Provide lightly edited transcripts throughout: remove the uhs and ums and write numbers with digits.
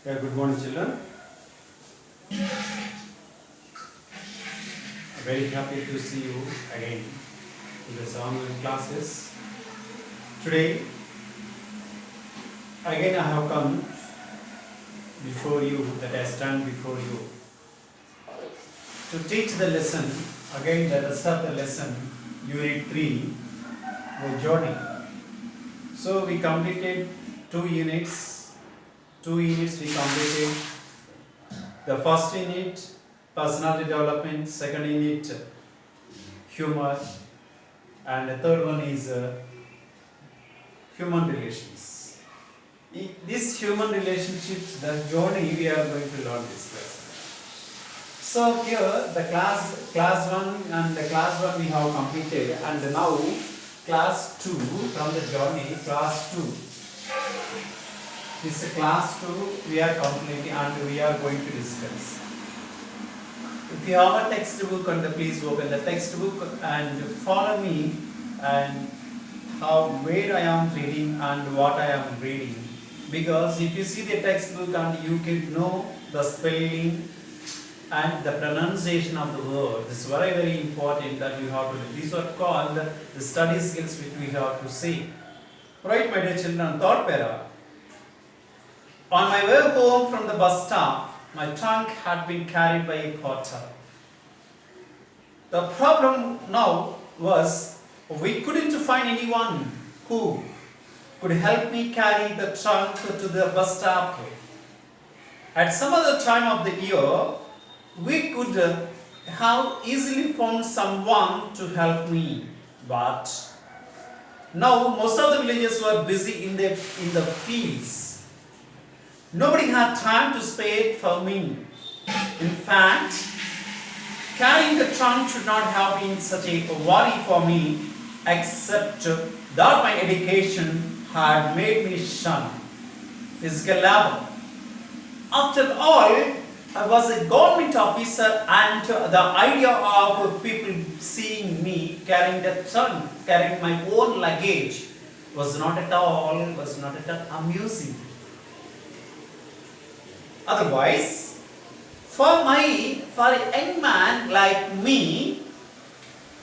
Yeah, good morning, children. Very happy to see you again in this online classes. Today, again I have come before you, that I stand before you to teach the lesson, again the rest of the lesson, Unit 3, the journey. So we completed 2 units. 2 units we completed. The first unit, personality development, second unit, humor, and the third one is human relations. This human relationships, the journey we are going to learn this lesson. So here the class 1 and the class 1 we have completed, and now class 2 from the journey, class 2. This class 2 we are completing and we are going to discuss. If you have a textbook, and please open the textbook and follow me and where I am reading and what I am reading. Because if you see the textbook and you can know the spelling and the pronunciation of the word, this is very important that you have to do. These are called the study skills which we have to see. Right, my dear children, third para. On my way home from the bus stop, my trunk had been carried by a porter. The problem now was we couldn't find anyone who could help me carry the trunk to the bus stop. At some other time of the year, we could have easily found someone to help me, but now most of the villagers were busy in the fields. Nobody had time to spare for me. In fact, carrying the trunk should not have been such a worry for me, except that my education had made me shun physical labor. After all, I was a government officer, and the idea of people seeing me carrying the trunk, carrying my own luggage, was not at all amusing. Otherwise, for a young man like me,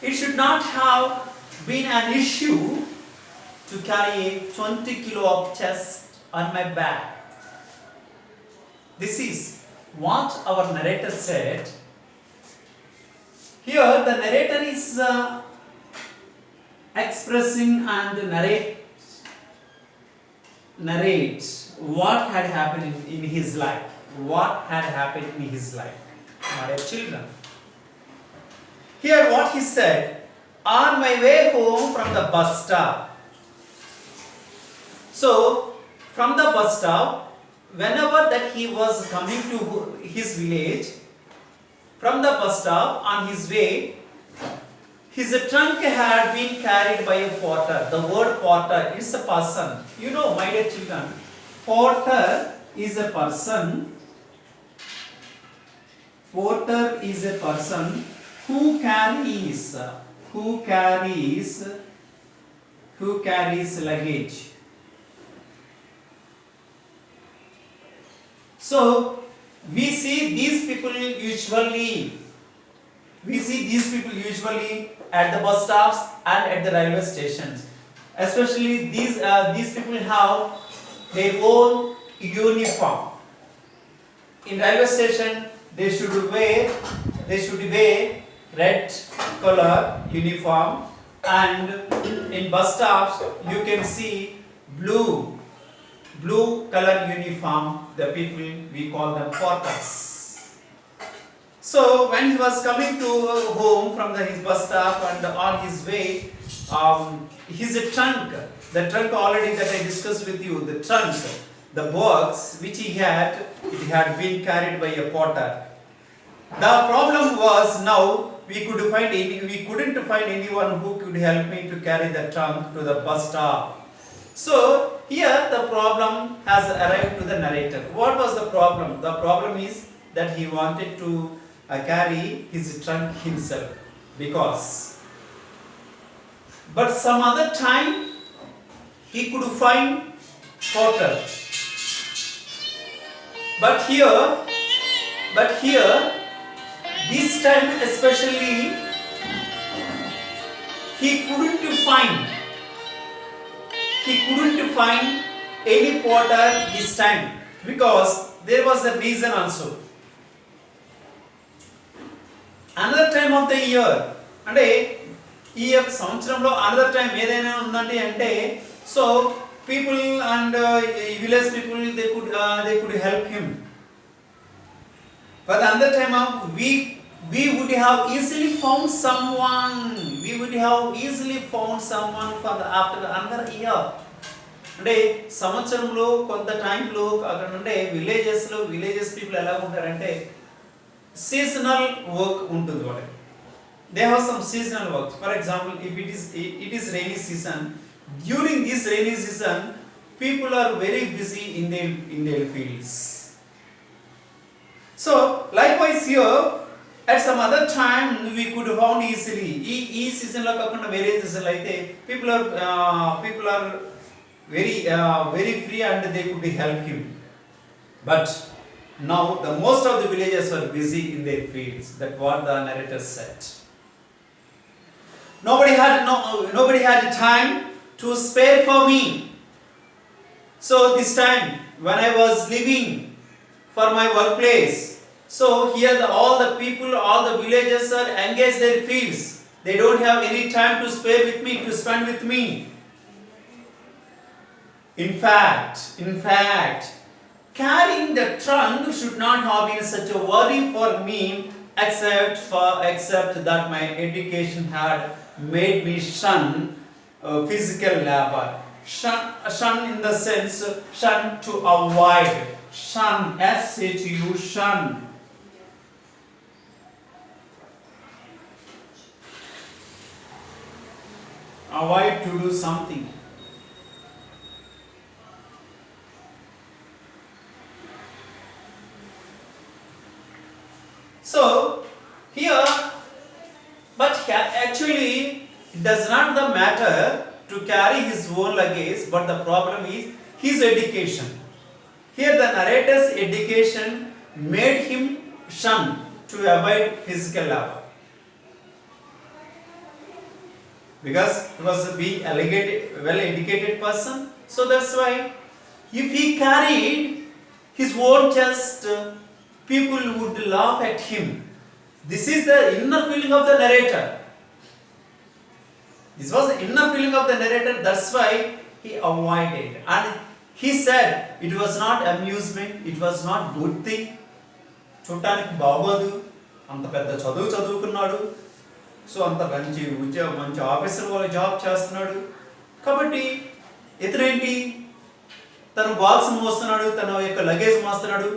it should not have been an issue to carry a 20 kilo of chest on my back. This is what our narrator said. Here the narrator is expressing and narrate what had happened in his life. What had happened in his life, my dear children. Here what he said, on my way home from the bus stop. So, from the bus stop, whenever that he was coming to his village, from the bus stop on his way, his trunk had been carried by a porter. The word porter is a person. You know, my dear children, porter is a person. Porter is a person who carries luggage. So we see these people usually at the bus stops and at the railway stations. Especially these people have their own uniform. In railway station, they should wear red color uniform, and in bus stops you can see blue color uniform. The people, we call them porters. So when he was coming to home from his bus stop, and on his way, his trunk, the trunk already that I discussed with you, the trunk, the box which he had, it had been carried by a porter. The problem was now we couldn't find anyone who could help me to carry the trunk to the bus stop. So here the problem has arrived to the narrator. What was the problem? The problem is that he wanted to carry his trunk himself, but some other time he could find porter. But here, but here, this time especially, he couldn't find, any potter this time, because there was a reason also. Another time of the year, అంటే ఈ యొక్క సంవత్సరంలో another time ఏదైనా ఉందండి అంటే, so people and village people they could help him. But another time of we would have easily found someone. We would have easily found someone for the after another year. అంటే సంవత్సరంలో కొంత టైంలో అక్కడ అంటే villages people ఎలా ఉంటారంటే seasonal work ఉంటుంది వాళ్ళకి. They have some seasonal works. For example, if it is rainy season, during this rainy season, people are very busy in their fields. So likewise here, at some other time we could found easily. ఈ season లో కాకుండా వేరే season లో అయితే people are very free and they could help him. But now the most of the villagers were busy in their fields. That what the narrator said. Nobody had time to spare for me. So this time when I was leaving for my workplace, so here all the people, all the villagers are engaged their fields. They don't have any time to spare with me, to spend with me. In fact, carrying the trunk should not have been such a worry for me, except that my education had made me shun physical labor. Shun in the sense, shun to avoid. Shun, S-H-U, shun. Avoid to do something. So here, but actually it does not the matter to carry his own luggage, but the problem is his education. Here the narrator's education made him shun to avoid physical labor, because he was a well educated person. So that's why if he carried his own chest, people would laugh at him. This is the inner feeling of the narrator. This was the inner feeling of the narrator. That's why he avoided. And he said it was not amusement. It was not good thing. చూడటానికి బాగోదు, అంత పెద్ద చదువుకున్నాడు, so అంత మంచి officer వాళ్ళ job చేస్తున్నాడు, కాబట్టి ఇతనేంటి తన బాక్స్ మోస్తున్నాడు, తన యొక్క లగేజ్ మోస్తున్నాడు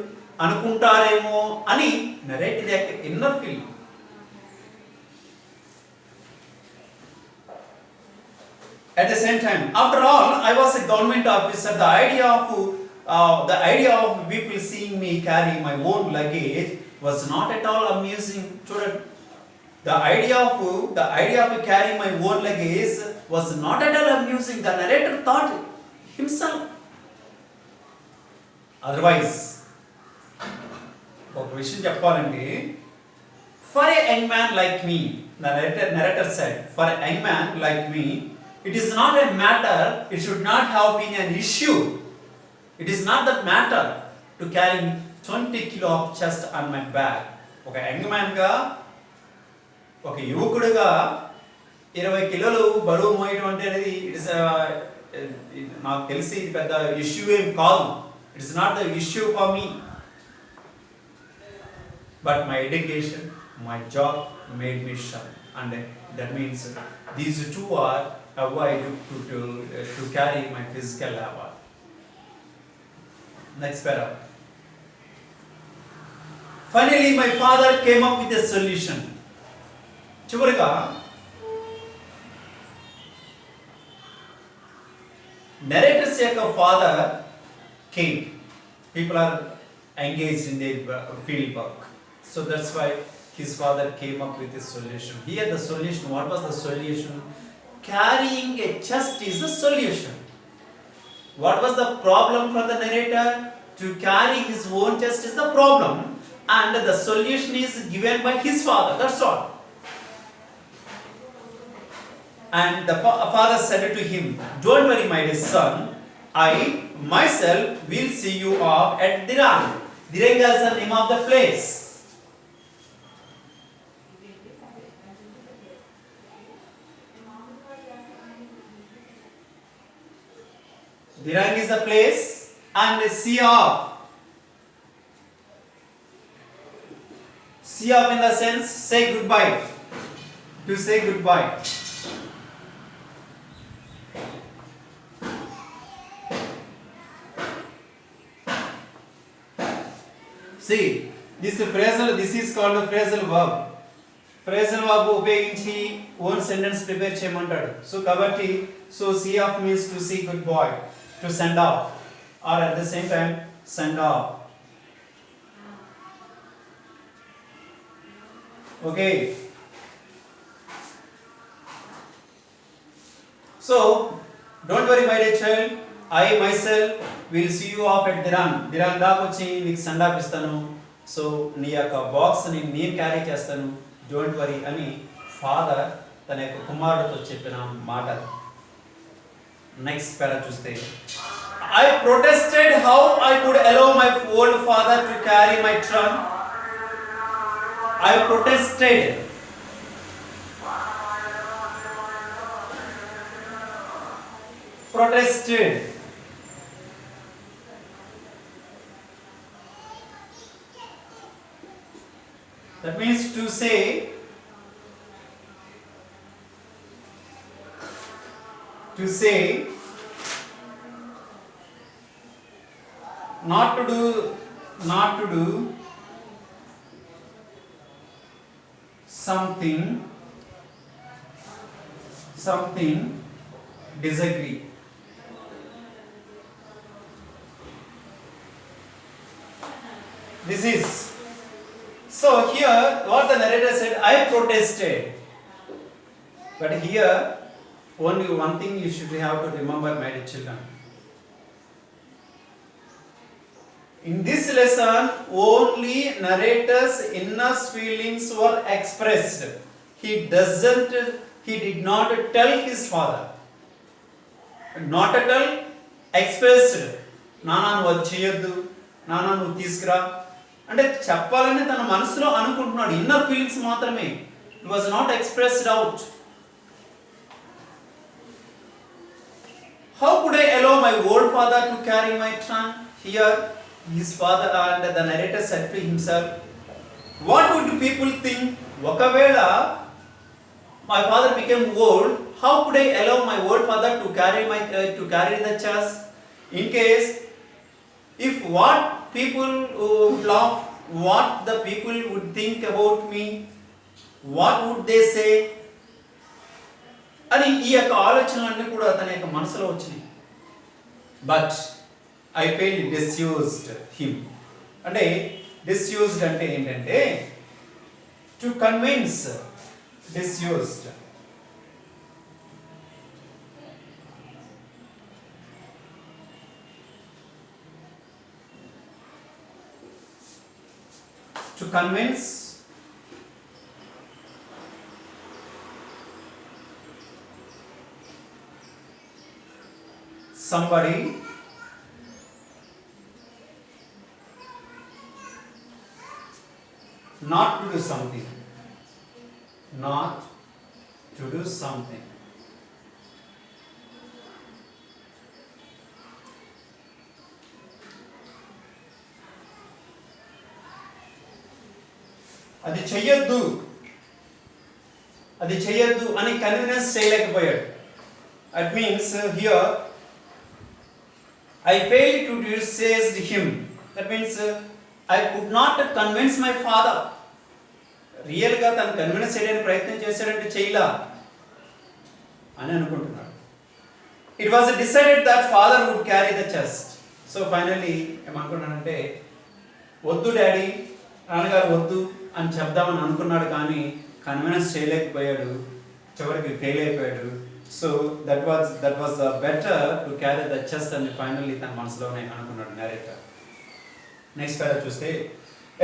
అనుకుంటారేమో అని narrator యొక్క inner feeling. At the same time, after all, I was a government officer. The idea of people seeing me carry my own luggage was not at all amusing. The idea of carrying my own luggage was not at all amusing. The narrator thought himself. Otherwise, ఒక విషయం చెప్పాలంటే, for a young man like me, the narrator said, for a young man like me, it is not a matter, it should not have been an issue. It is not that matter to carry 20 kilo of chest on my back. ఒక young మ్యాన్గా, ఒక యువకుడిగా 20 కిలోలు బరువు మోయడం అంటే అనేది నాకు తెలిసి ఇది పెద్ద ఇష్యూ ఏం కాదు. It is not the issue for me. But my education, my job made me shun, and that means these two are avoid to carry my physical labor. Next paragraph. Finally, my father came up with a solution. చివరిగా narrators యొక్క father came. People are engaged in their field work. So that's why his father came up with a solution. Here the solution, what was the solution? Carrying a chest is the solution. What was the problem for the narrator? to carry his own chest is the problem, and the solution is given by his father. That's all. And the father said to him, "Don't worry, my dear son. I myself will see you off at Dirang." Dirang is the name of the place. Dirang is the place, and see off. See off in the sense say goodbye. To say goodbye. See, this is called a phrasal verb. Phrasal verb ఉపయోగించి own sentence prepare చేయమంటాడు. So కాబట్టి see off means to say goodbye, to send off, or at the same time send off. Okay. So don't worry, my dear child. I myself will see you off at Dirang. Dirang దాకా వచ్చి నీకు send off ఇస్తాను. So నీ యొక్క బాక్స్ని నేను carry చేస్తాను. Don't worry అని ఫాదర్ తన యొక్క కుమారుడితో చెప్పిన మాట. నెక్స్ట్ పేరా చూస్తే, I protested how I could allow my old father to carry my trunk. I protested. Protested. That means to say not to do something disagree. This is so here what the narrator said, I protested. But here only one thing you should have to remember, my dear children. In this lesson only narrator's inner feelings were expressed. He did not tell his father. Not at all expressed. నానా నువ్వు అది చేయొద్దు, నానా నువ్వు తీసుకురా అంటే చెప్పాలని తన మనసులో అనుకుంటున్నాడు. ఇన్నర్ ఫీలింగ్స్ మాత్రమే. It was not expressed out. How could I allow my old father to carry my trunk? Here his father and the narrator said to himself, what would people think? ఒకవేళ my father became old, how could I allow my old father to carry the chest? In case if what people would laugh, what the people would think about me, what would they say? అని ఈ యొక్క ఆలోచనలన్నీ కూడా తన యొక్క మనసులో వచ్చినాయి. But I fail dissuaded him. అంటే డిస్యూజ్డ్ అంటే ఏంటంటే to convince. Dissuaded to convince somebody not to do something. Not to do something. అది చెయ్యొద్దు అని కన్విన్స్ చేయలేకపోయాడు. It means here I failed to dissuade him. That means I could not convince my father. Real గా తను convince చేయడానికి ప్రయత్నం చేశాడంటే చేయలా అని అనుకుంటున్నాడు. It was decided that father would carry the chest. So finally ఏమనుకున్నాడంటే వద్దు డాడీ, నాన్నగారు వద్దు అని చెప్దామని అనుకున్నాడు, కానీ కన్విన్స్ చేయలేకపోయాడు. చివరికి ఫెయిల్ అయిపోయాడు. So that was better to carry the chest అని ఫైనల్లీ తన మనసులోనే అనుకున్నాడు narrator. నెక్స్ట్ పేరా చూస్తే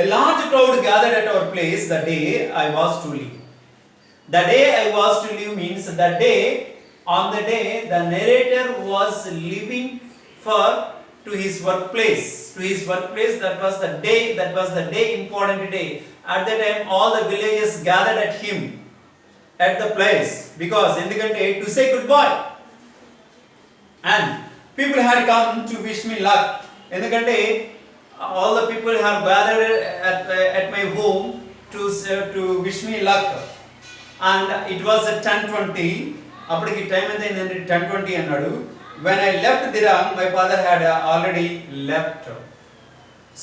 a large crowd gathered at our place the day I was to leave. The day I was to leave means the day, on the day the narrator was leaving for to his workplace. To his workplace, that was the day, important day. At that time all the villagers gathered at him at the place because ఎందుకంటే to say goodbye, and people had come to wish me luck. ఎందుకంటే all the people have gathered at my home to wish me luck, and it was at 10:20. అప్పటికి time ఎంత అయిందంటే 10:20 అన్నాడు. When I left Dirang, my father had already left.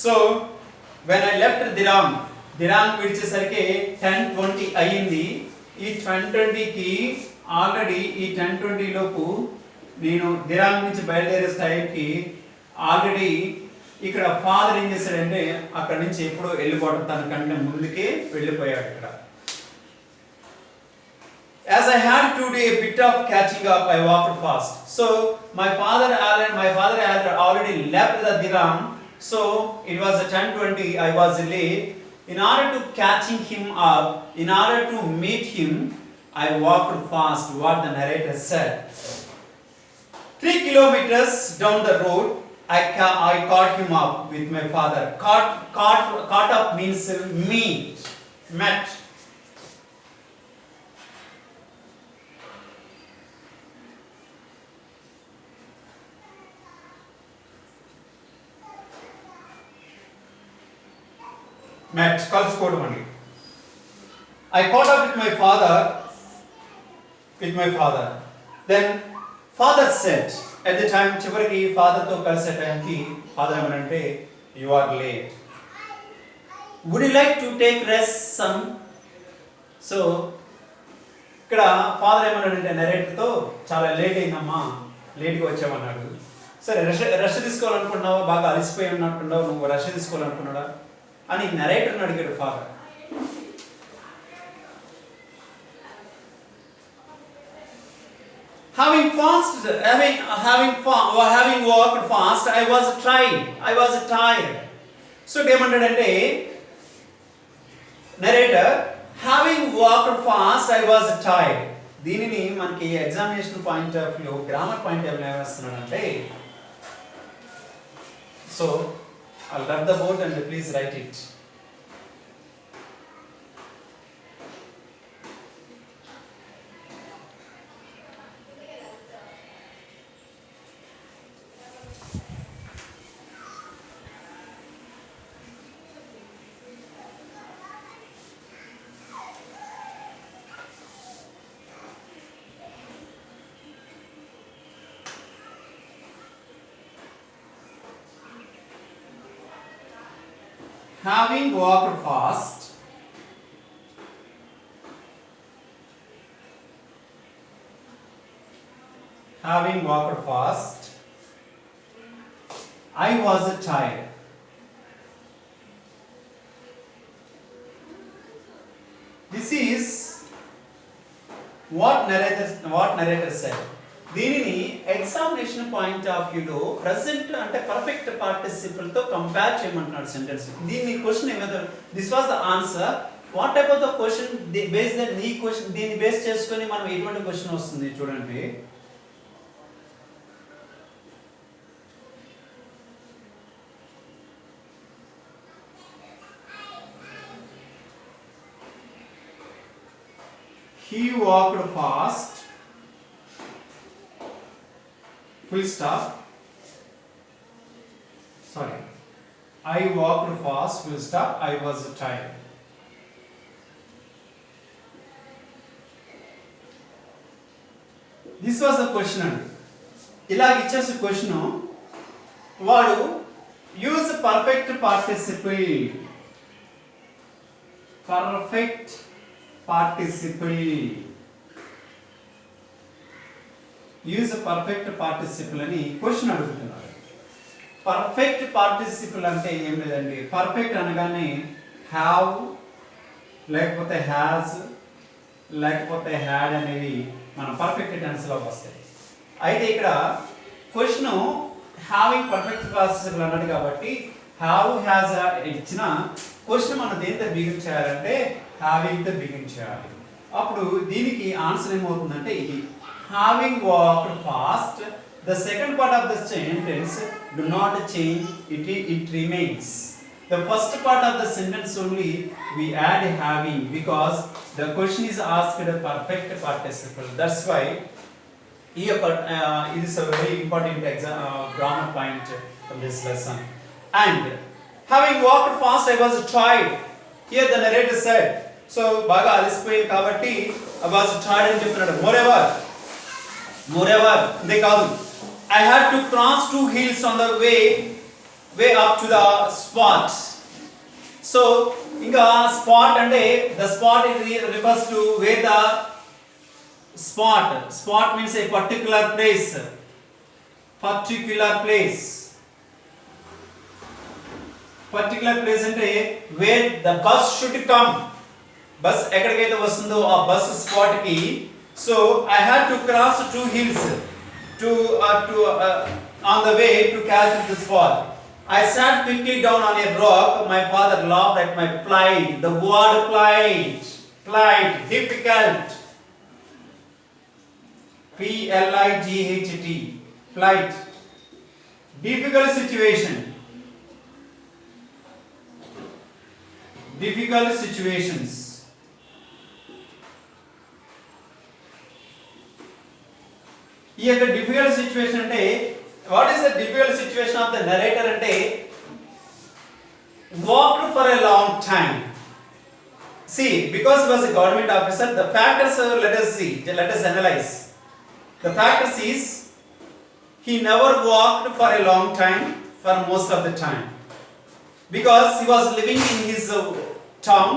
So when I left Dirang విడిచేసరికి 10:20 అయ్యింది. ఈ 10:20కి already ఈ 10:20 లోపు నేను దిరాంగ్ నుంచి బయలుదేరే టైంకి ఆల్రెడీ ఇక్కడ ఫాదర్ ఏం చేశాడంటే అక్కడ నుంచి ఎప్పుడో వెళ్ళిపోవడం, తనకంటే ముందుకే వెళ్ళిపోయాడు ఇక్కడ. As I had to do a bit of catching up, I walked fast. So my father had already left the Dirang, so it was 10:20. I was late. In order to catching him up, in order to meet him, I walked fast. What the narrator said. 3 kilometers down the road, I caught him up with my father. Caught up means met. కలుసుకోవడం అండి. I caught up with my father. Then father said, at the time చివరికి father తో కలిసే టైంకి father ఏమనంటే you are late. Would you like to take rest son? So ఇక్కడ father ఏమన్నాడంటే narrator తో చాలా లేట్ అయిందమ్మా, లేట్గా వచ్చామన్నాడు. సరే రెస్ట్ తీసుకోవాలనుకున్నావా, బాగా అలసిపోయి ఉన్నట్టున్నావు, నువ్వు రెస్ట్ తీసుకోవాలనుకున్నాడా అని నరేటర్ని అడిగాడు father. Having walked fast, I was tired. So ఏమంటాడంటే narrator, having walked fast, I was tired. దీనిని మనకి examination point of view, grammar point of view ఏమేస్తున్నాడంటే, so I'll rub the board and please write it. Having walked fast, I was tired. This is what narrator said. దీనిని examination point of వ్యూలో present అంటే perfect participle తో compare చేయమంటున్నాడు sentence. దీన్ని question ఏమైతే this was the answer, what type of the question base that ఈ question దీన్ని base చేసుకొని మనం ఎటువంటి క్వశ్చన్ వస్తుంది చూడండి. He walked fast, full stop. Sorry, I walked fast, full stop. I was tired. This was the question. ఇలా ఇచ్చేసి question వాడు use perfect participle use perfect participle అని క్వశ్చన్ అడుగుతున్నారు. పర్ఫెక్ట్ పార్టిసిపుల్ అంటే ఏం లేదండి, పర్ఫెక్ట్ అనగానే హ్యావ్ లేకపోతే హ్యాజ్ లేకపోతే హ్యాడ్ అనేవి మన పర్ఫెక్ట్ టెన్స్లో వస్తాయి. అయితే ఇక్కడ క్వశ్చన్ హ్యావింగ్ పర్ఫెక్ట్ పార్టిసిపుల్ అన్నాడు కాబట్టి హ్యావ్ హ్యాజ్ ఇచ్చిన క్వశ్చన్ మనం దేంతో బిగిన్ చేయాలంటే హ్యావింగ్తో బిగిన్ చేయాలి. అప్పుడు దీనికి ఆన్సర్ ఏమవుతుందంటే ఇది having walked fast. The second part of the sentence do not change, it remains. The first part of the sentence only we add having because the question is asked a perfect participle. That's why here it is a very important grammar point from this lesson. And having walked fast I was tired. Here the narrator said, so baga alisipoyindi kabatti I was tired అని చెప్తున్నాడు. Moreover they కాదు, I had to cross 2 hills on the way up to the spot. So inga spot ante the spot it refers to where the spot means a particular place అంటే where the bus should come. Bus ఎక్కడికైతే వస్తుందో ఆ bus spot కి. So I had to cross 2 hills on the way to catch the spot. I sat quickly down on a rock. My father laughed at my plight. The word plight, difficult. P-L-I-G-H-T, plight, difficult situations. ఈ యొక్క difficult situation అంటే what is the difficult situation of the narrator అంటే walked for a long time. See, because he was a government officer, the factors let us analyze. The factors is he never walked for a long time for most of the time because he was living in his town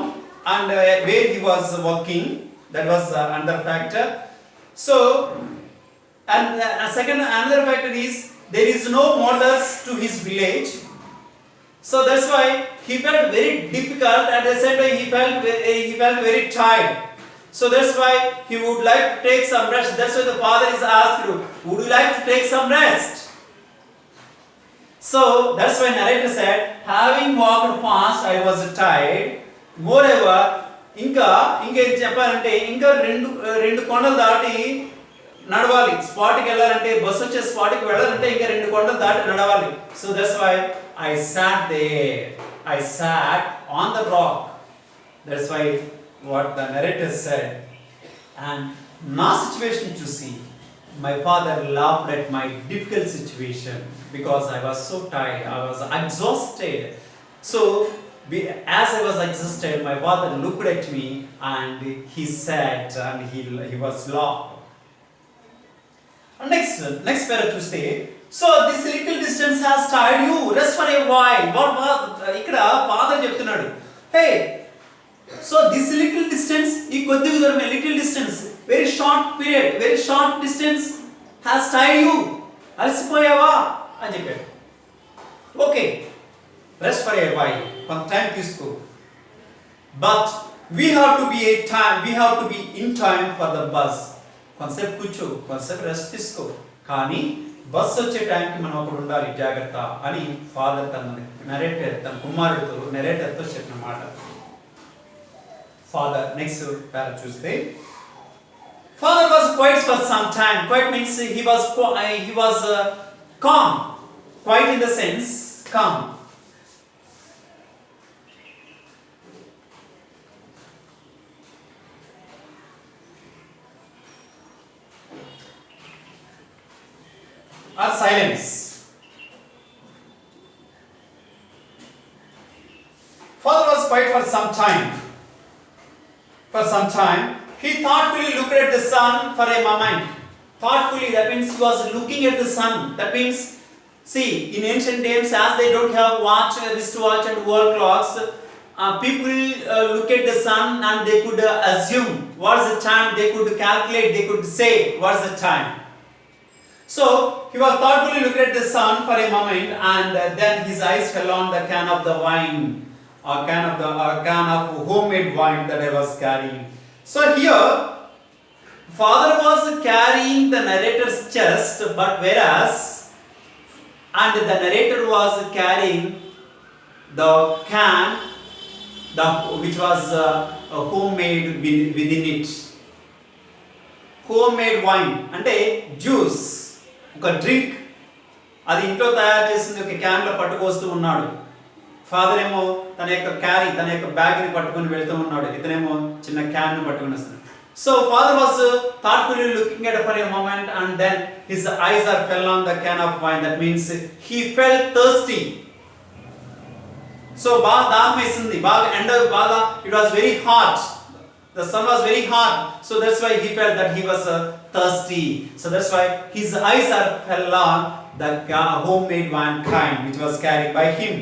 and where he was working. That was another factor. So and another factor is there is no motors to his village, so that's why he felt very difficult. At the same time he felt very tired, so that's why he would like to take some rest. That's why the father is asked, would you like to take some rest? So that's why narrator said, having walked fast I was tired. Moreover ఇంకా ఏం చెప్పాలంటే ఇంకా రెండు కొండలు దాటి నడవాలి. స్పాట్కి వెళ్ళాలంటే bus వచ్చే స్పాట్కి వెళ్ళాలంటే ఇంకా 2 కొండలు దాటి నడవాలి. So that's why I sat on the rock. That's why what the narrator said. And now situation to see, my father laughed at my difficult situation because I was so tired, I was exhausted. So as I was exhausted, my father looked at me and he said, and he was laughed. Next paragraph to say, so this little distance has tired you, rest for a while. What ikkada father చెప్తున్నాడు, hey, so this little distance, ఈ కొద్ది దూరం, little distance, very short period, very short distance has tired you, అలసిపోయావా అని చెప్పాడు. Okay, rest for a while, కొంత time తీసుకో, but we have to be in time for the bus. కొంతసేపు కూర్చో, కొంతసేపు రెస్ట్ తీసుకో, కానీ బస్ వచ్చే టైంకి మనం అక్కడ ఉండాలి, జాగ్రత్త అని ఫాదర్ తన కుమారుడితో నెరేటర్తో చెప్పిన మాట. ఫాదర్ నెక్స్ట్ పారా చూస్తే, father was quiet for some time. Quiet means he was calm. Quiet in the sense calm. Or silence. Father was quiet for some time. He thoughtfully looked at the sun for a moment. Thoughtfully, that means he was looking at the sun. That means, see, in ancient times, as they don't have wristwatch and wall clocks, people look at the sun and they could assume what's the time. They could calculate. They could say what's the time. So he was thoughtfully looking at the sun for a moment, and then his eyes fell on the can of the wine, or can of homemade wine that I was carrying. So here, father was carrying the narrator's chest, but whereas, and the narrator was carrying the can, which was homemade within it. Homemade wine అంటే juice, ఒక drink, అది ఇంట్లో తయారు చేసింది ఒక క్యాన్లో పట్టుకొస్తూ ఉన్నాడు. Father ఏమో తన యొక్క బ్యాగ్ని పట్టుకొని వెళ్తూ ఉన్నాడు, ఇతనేమో చిన్న క్యాన్ను పట్టుకొని వస్తున్నాడు. So father was thoughtfully looking at it for a moment, and then his eyes fell on the can of wine. That means he felt thirsty. So బాగా దాహం వేసింది, బాగా ఎండ, బాగా it was very hot. The sun was very hot, so that's why he felt that he was thirsty. So that's why his eyes fell on the homemade wine kind which was carried by him.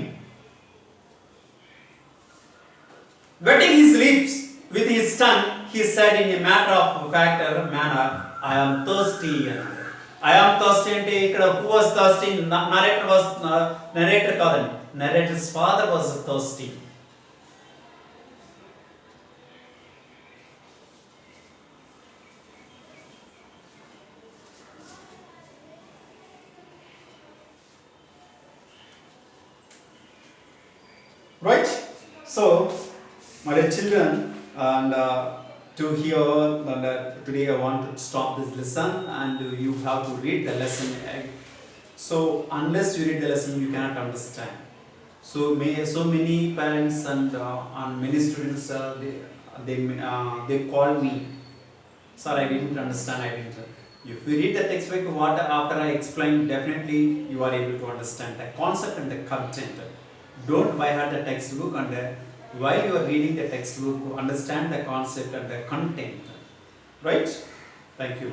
Wetting his lips with his tongue, he said in a matter of fact manner, I am thirsty. I am thirsty అంటే ఇక్కడ who was thirsty? Narrator కాదండి, narrator's father was thirsty. Right? So, my dear children, and to hear, today I want to stop this lesson, and you have to read the lesson. So, unless you read the lesson, you cannot understand. So many parents and many students, they call me, sir, I didn't understand. If you read the textbook, what after I explain, definitely you are able to understand the concept and the content. Don't by heart the textbook, and while you are reading the textbook, understand the concept and the content. Right? Thank you.